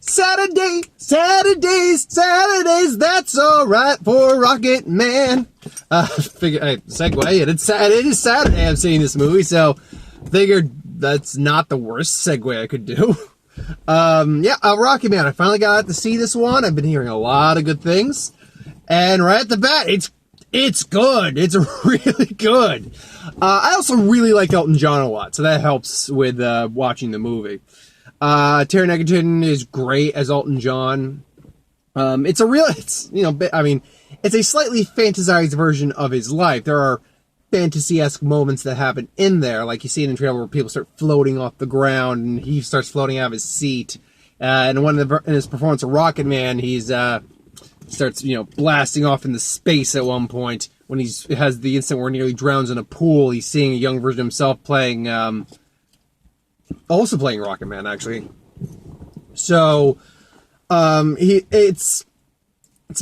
Saturdays, that's alright for Rocket Man. Segue, it is Saturday I'm seeing this movie, so figured that's not the worst segue I could do. Rocket Man, I finally got to see this one. I've been hearing a lot of good things, and right at the bat, it's good. It's really good. I also really like Elton John a lot, so that helps with watching the movie. Taron Egerton is great as Elton John. It's a slightly fantasized version of his life. There are fantasy-esque moments that happen in there, like you see it in the trailer where people start floating off the ground and he starts floating out of his seat. And in his performance of Rocket Man, he's starts blasting off into space at one point when he has the instant where he nearly drowns in a pool. He's seeing a young version of himself playing Rocket Man, actually. So it's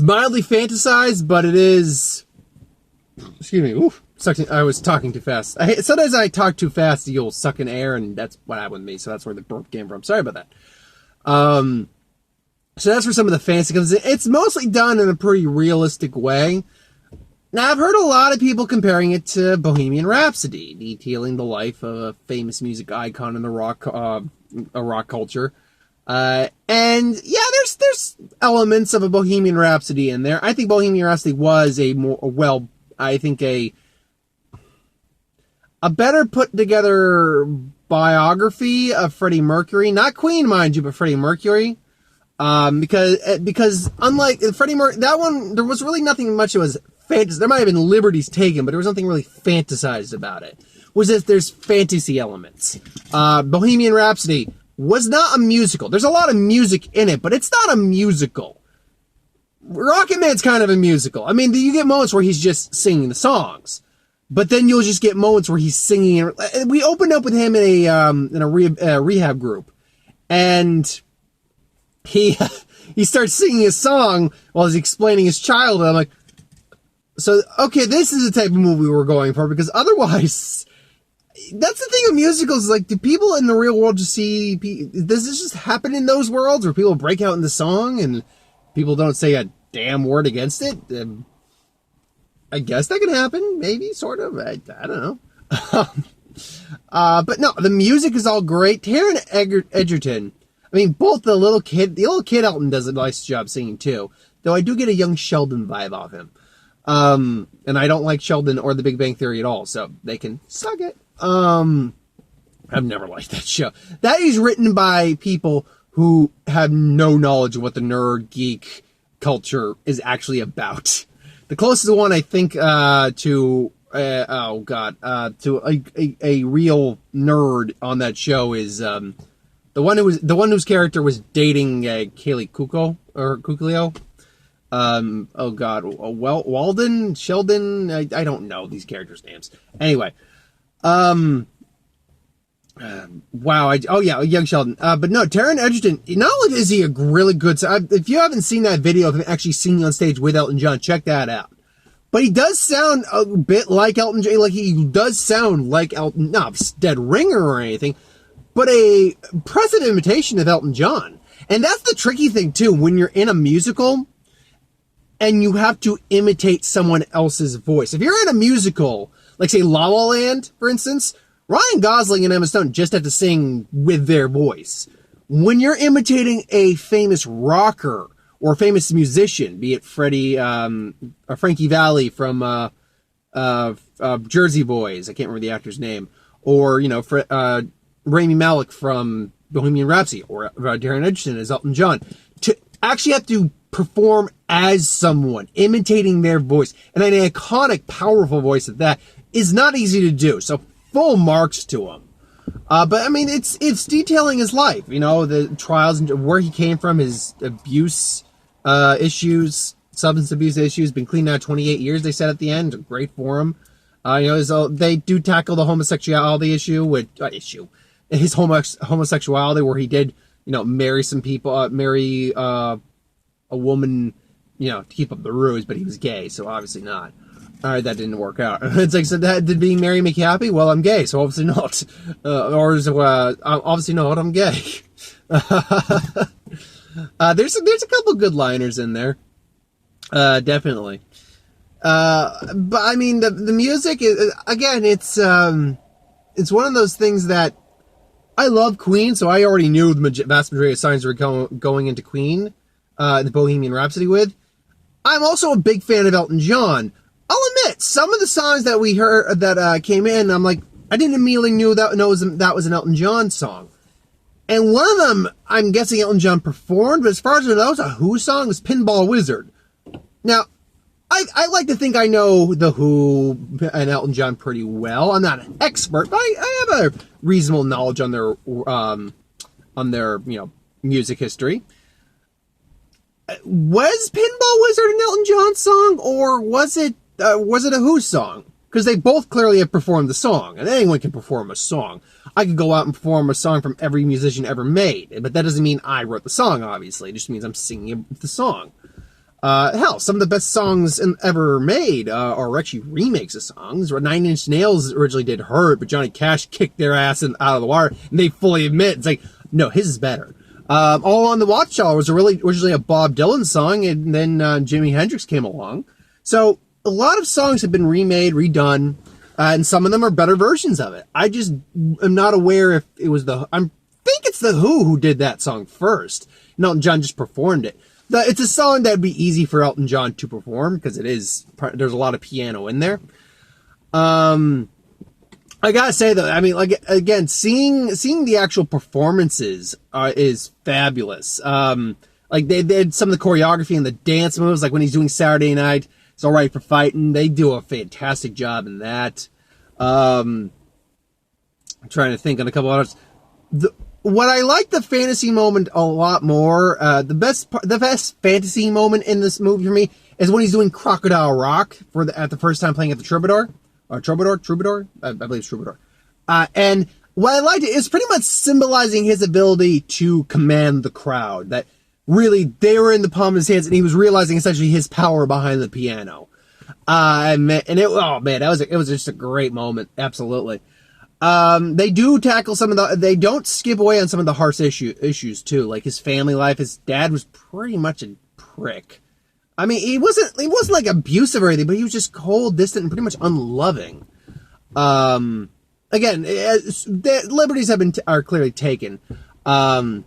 mildly fantasized, but it is, excuse me, I was talking too fast. Sometimes I talk too fast, you'll suck in air, and that's what happened with me, so that's where the burp came from. Sorry about that. So that's where some of the fantasy comes in. It's mostly done in a pretty realistic way. Now, I've heard a lot of people comparing it to Bohemian Rhapsody, detailing the life of a famous music icon in the rock culture. And yeah, there's elements of a Bohemian Rhapsody in there. I think Bohemian Rhapsody was a better put together biography of Freddie Mercury, not Queen, mind you, but Freddie Mercury. Because unlike Freddie Mercury, that one, there was really nothing much that was fantasy. There might have been liberties taken, but there was nothing really fantasized about it. Was that there's fantasy elements. Bohemian Rhapsody was not a musical. There's a lot of music in it, but it's not a musical. Rocket Man's kind of a musical. I mean, you get moments where he's just singing the songs, but then you'll just get moments where he's singing. We opened up with him in a rehab group, and he starts singing a song while he's explaining his childhood. I'm like, so, okay, this is the type of movie we're going for, because otherwise, that's the thing with musicals, like, do people in the real world just does this just happen in those worlds where people break out in the song and people don't say a damn word against it? I guess that can happen, maybe, sort of, I don't know. But no, the music is all great. Taron Egerton, I mean, both the little kid Elton does a nice job singing too, though I do get a young Sheldon vibe off him. And I don't like Sheldon or The Big Bang Theory at all, so they can suck it. I've never liked that show. That is written by people who have no knowledge of what the nerd geek culture is actually about. The closest one I think to a real nerd on that show is the one whose character was dating Kaylee Cuoco. Walden, Sheldon, I don't know these characters' names. Anyway, young Sheldon. But no, Taron Egerton, not only is he a really good, if you haven't seen that video of him actually singing on stage with Elton John, check that out. But he does sound a bit like Elton John, like he does sound like Elton, not dead ringer or anything, but a impressive imitation of Elton John. And that's the tricky thing too, when you're in a musical and you have to imitate someone else's voice. If you're in a musical, like say La La Land, for instance, Ryan Gosling and Emma Stone just have to sing with their voice. When you're imitating a famous rocker or a famous musician, be it Frankie Valli from Jersey Boys, I can't remember the actor's name, or Rami Malek from Bohemian Rhapsody, or Taron Egerton as Elton John, to actually have to perform as someone, imitating their voice, and an iconic, powerful voice at that, is not easy to do. So full marks to him. But I mean, it's detailing his life, the trials and where he came from, his abuse issues, substance abuse issues, been clean now 28 years, they said at the end. Great for him. They do tackle the homosexuality issue, his homosexuality, where he did, marry some people, marry a woman, to keep up the ruse, but he was gay, so obviously not. All right, that didn't work out. It's like, so did being married make you happy? Well, I'm gay, so obviously not. Obviously not, I'm gay. There's a couple good liners in there. Definitely. But I mean, the music is, again, it's one of those things that I love Queen, so I already knew the vast majority of songs were going into Queen, the Bohemian Rhapsody with. I'm also a big fan of Elton John. I'll admit, some of the songs that we heard that came in, I'm like, I didn't immediately know that was an Elton John song. And one of them, I'm guessing Elton John performed, but as far as I know, it was a Who song. It was Pinball Wizard. Now, I like to think I know the Who and Elton John pretty well. I'm not an expert, but I have a reasonable knowledge on their music history. Was Pinball Wizard an Elton John song, or was it a Who song? Because they both clearly have performed the song, and anyone can perform a song. I could go out and perform a song from every musician ever made, but that doesn't mean I wrote the song, obviously. It just means I'm singing the song. Hell, some of the best songs ever made are actually remakes of songs. Nine Inch Nails originally did Hurt, but Johnny Cash kicked their ass out of the water, and they fully admit, it's like, no, his is better. All on the Watchtower was originally a Bob Dylan song, and then Jimi Hendrix came along. So a lot of songs have been remade, redone, and some of them are better versions of it. I just am not aware if it was I think it's the Who did that song first. And Elton John just performed it. It's a song that'd be easy for Elton John to perform because there's a lot of piano in there. I gotta say though, I mean, like, again, seeing the actual performances is fabulous. Like they did some of the choreography and the dance moves, like when he's doing Saturday Night, It's Alright for Fighting. They do a fantastic job in that. I'm trying to think on a couple others. What I like the fantasy moment a lot more, the best fantasy moment in this movie for me is when he's doing Crocodile Rock at the first time playing at the Troubadour. Troubadour? I believe it's Troubadour. And what I liked is pretty much symbolizing his ability to command the crowd. That really, they were in the palm of his hands and he was realizing essentially his power behind the piano. It was just a great moment. Absolutely. They do tackle they don't skip away on some of the harsh issues too, like his family life. His dad was pretty much a prick. I mean, he wasn't like abusive or anything, but he was just cold, distant, and pretty much unloving. Again, the liberties are clearly taken. Only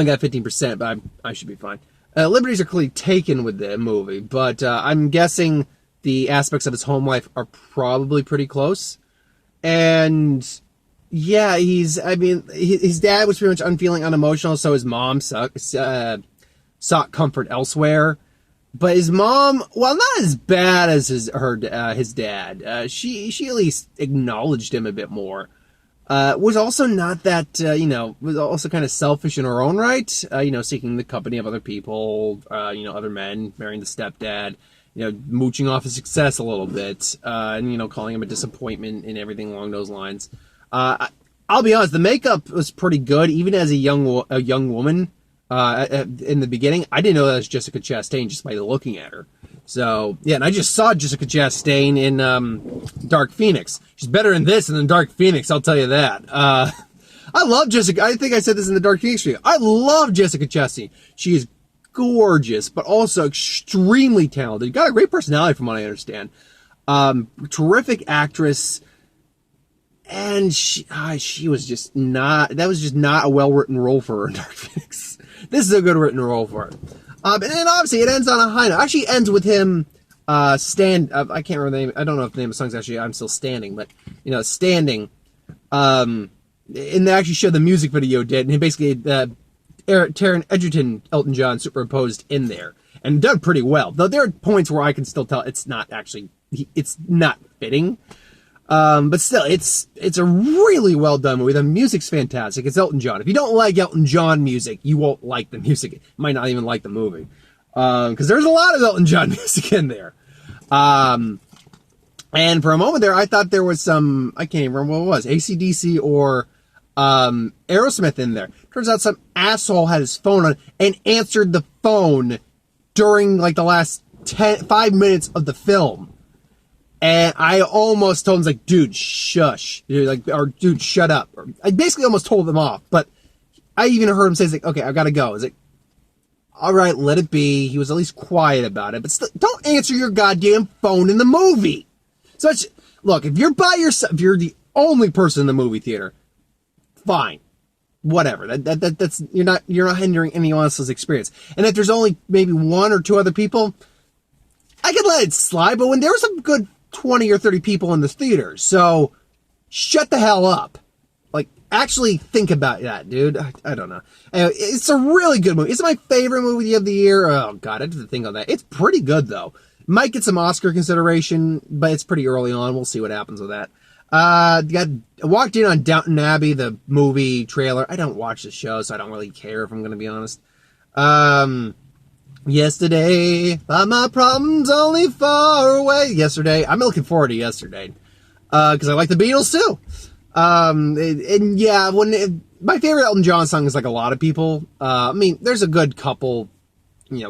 got 15%, but I should be fine. Liberties are clearly taken with the movie, but I'm guessing the aspects of his home life are probably pretty close. And yeah, his dad was pretty much unfeeling, unemotional, so his mom sought comfort elsewhere. But his mom, while not as bad as his dad, she at least acknowledged him a bit more. Was also not that, was also kind of selfish in her own right, seeking the company of other people, other men, marrying the stepdad, mooching off his success a little bit, and, calling him a disappointment and everything along those lines. I'll be honest, the makeup was pretty good, even as a young woman, in the beginning. I didn't know that was Jessica Chastain just by looking at her. So, yeah, and I just saw Jessica Chastain in, Dark Phoenix. She's better in this than in Dark Phoenix, I'll tell you that. I love Jessica. I think I said this in the Dark Phoenix video. I love Jessica Chastain. She is gorgeous, but also extremely talented. Got a great personality from what I understand. Terrific actress. And she was just not, that was just not a well-written role for her in Dark Phoenix. This is a good written role for her. And then obviously it ends on a high note. Actually ends with him, I can't remember the name, I don't know if the name of the song's actually I'm Still Standing, but, Standing, and they actually showed the music video did, and he basically, Taron Egerton, Elton John superimposed in there, and done pretty well. Though there are points where I can still tell it's not fitting. But still, it's a really well done movie. The music's fantastic. It's Elton John. If you don't like Elton John music, you won't like the music. You might not even like the movie. Cause there's a lot of Elton John music in there. And for a moment there, I thought there was some, I can't even remember what it was, AC/DC or, Aerosmith in there. Turns out some asshole had his phone on and answered the phone during like the last 5 minutes of the film. And I almost told him, like, dude, shush. Or dude, shut up. I basically almost told him off, but I even heard him say, like, okay, I've got to go. It's like, all right, let it be. He was at least quiet about it, but still, don't answer your goddamn phone in the movie. Look, if you're by yourself, if you're the only person in the movie theater, fine, whatever. That's you're not hindering anyone else's experience. And if there's only maybe one or two other people, I could let it slide. But when there was a good 20 or 30 people in the theater, so shut the hell up. Like, actually think about that, dude. I don't know. Anyway, it's a really good movie. It's my favorite movie of the year. Oh god, I have to think on that. It's pretty good though. Might get some Oscar consideration, but it's pretty early on. We'll see what happens with that. I walked in on Downton Abbey, the movie trailer. I don't watch the show, so I don't really care if I'm going to be honest. Yesterday, but my problems only far away. Yesterday, I'm looking forward to yesterday. Because I like the Beatles too. And yeah, my favorite Elton John song is like a lot of people. I mean, there's a good couple,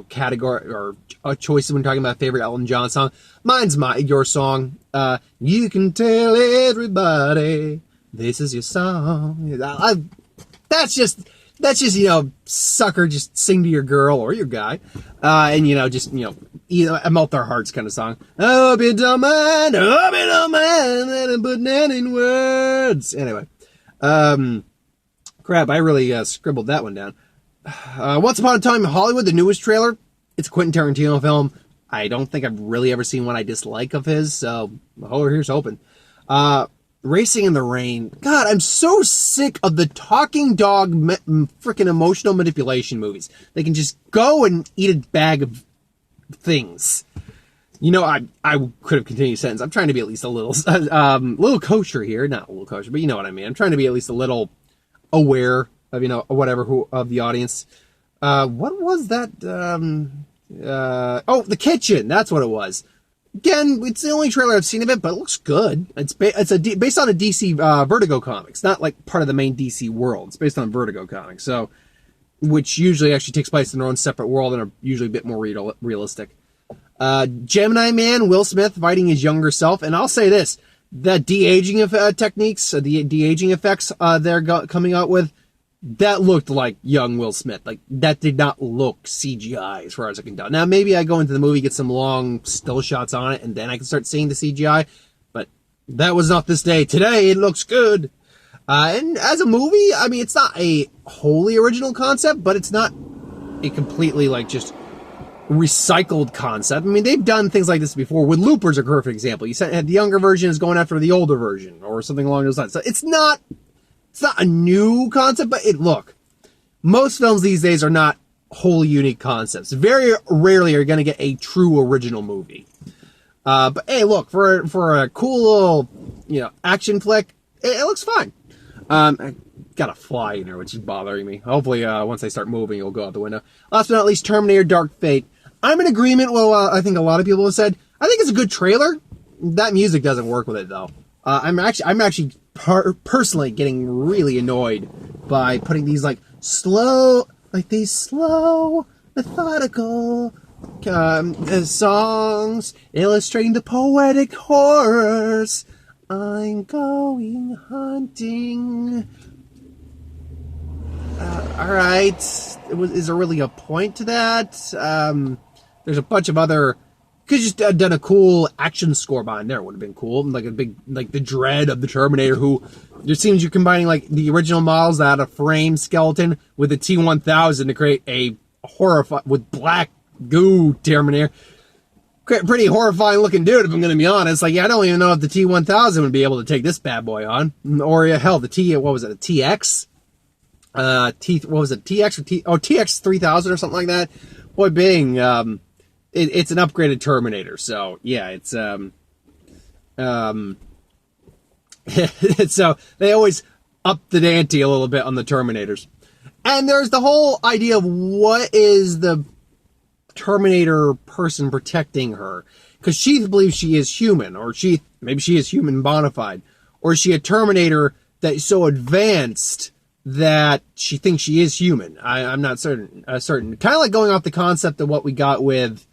category or choices when talking about favorite Elton John song. Mine's your song. You can tell everybody this is your song. That's just, sucker, just sing to your girl or your guy. And melt their hearts kind of song. Oh, be dumb man, and put that in words. Anyway, crap, I really scribbled that one down. Once Upon a Time in Hollywood, the newest trailer. It's a Quentin Tarantino film. I don't think I've really ever seen one I dislike of his, so here's hoping. Racing in the Rain. God, I'm so sick of the talking dog freaking emotional manipulation movies. They can just go and eat a bag of things. I could have continued the sentence. I'm trying to be at least a little kosher here. Not a little kosher, but you know what I mean. I'm trying to be at least a little aware of, of the audience. What was that? The Kitchen. That's what it was. Again, it's the only trailer I've seen of it, but it looks good. It's based on a DC Vertigo comics, not like part of the main DC world. It's based on Vertigo comics, so which usually actually takes place in their own separate world and are usually a bit more realistic. Gemini Man, Will Smith fighting his younger self, and I'll say this: the de-aging techniques, the de-aging effects they're coming out with. That looked like young Will Smith. Like, that did not look CGI as far as I can tell. Now, maybe I go into the movie, get some long still shots on it, and then I can start seeing the CGI. But that was not this day. Today, it looks good. And as a movie, I mean, it's not a wholly original concept, but it's not a completely, just recycled concept. I mean, they've done things like this before. With Looper's a perfect example. You said the younger version is going after the older version, or something along those lines. So it's not a new concept, but most films these days are not wholly unique concepts. Very rarely are you going to get a true original movie. But hey, look, for a cool little, action flick, it looks fine. I got a fly in here, which is bothering me. Hopefully, once I start moving, it'll go out the window. Last but not least, Terminator Dark Fate. I'm in agreement with I think a lot of people have said. I think it's a good trailer. That music doesn't work with it, though. I'm actually personally getting really annoyed by putting these slow, methodical songs illustrating the poetic horrors. I'm going hunting. All right, is there really a point to that? There's a bunch of other. Could just done a cool action score behind there. Would have been cool. Like a big, the dread of the Terminator, who it seems you're combining the original models that had a frame skeleton with the T-1000 to create a horrifying with black goo Terminator. Pretty horrifying looking dude, if I'm going to be honest. I don't even know if the T-1000 would be able to take this bad boy on, or hell, the a TX? What was it? TX or TX 3000 or something like that. Point being, it's an upgraded Terminator, so yeah, it's so they always up the ante a little bit on the Terminators. And there's the whole idea of what is the Terminator person protecting her, because she believes she is human, or maybe she is human bona fide, or is she a Terminator that is so advanced that she thinks she is human? I'm not certain. Kind of like going off the concept of what we got with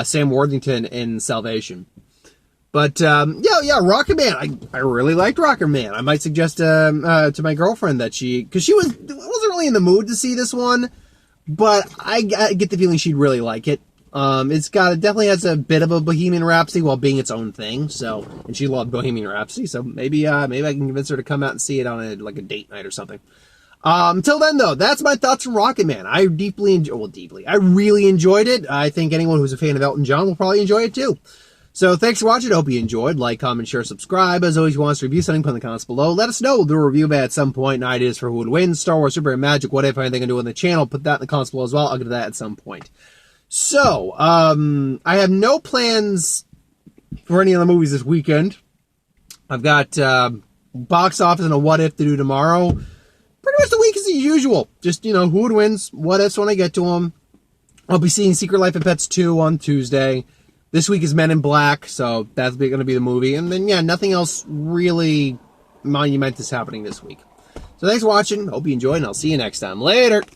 Sam Worthington in Salvation. But yeah, Rocket Man. I really liked Rocket Man. I might suggest to my girlfriend that because she wasn't really in the mood to see this one. but I get the feeling she'd really like it. It definitely has a bit of a Bohemian Rhapsody while being its own thing. So, and she loved Bohemian Rhapsody. So maybe I can convince her to come out and see it on a date night or something. Until then though, that's my thoughts from Rocket Man. I I really enjoyed it. I think anyone who's a fan of Elton John will probably enjoy it too. So thanks for watching. I hope you enjoyed. Like, comment, share, subscribe. As always, if you want us to review something, put in the comments below. Let us know. We'll do a review of it at some point. And ideas for who would win, Star Wars, Super, Magic, what if, anything I can do on the channel. Put that in the comments below as well. I'll get to that at some point. So, I have no plans for any of the movies this weekend. I've got box office and a what if to do tomorrow. Pretty much the week is the usual. Just, who would wins, what ifs when I get to them. I'll be seeing Secret Life of Pets 2 on Tuesday. This week is Men in Black, so that's going to be the movie. And then, yeah, nothing else really monumentous happening this week. So thanks for watching. Hope you enjoyed, and I'll see you next time. Later!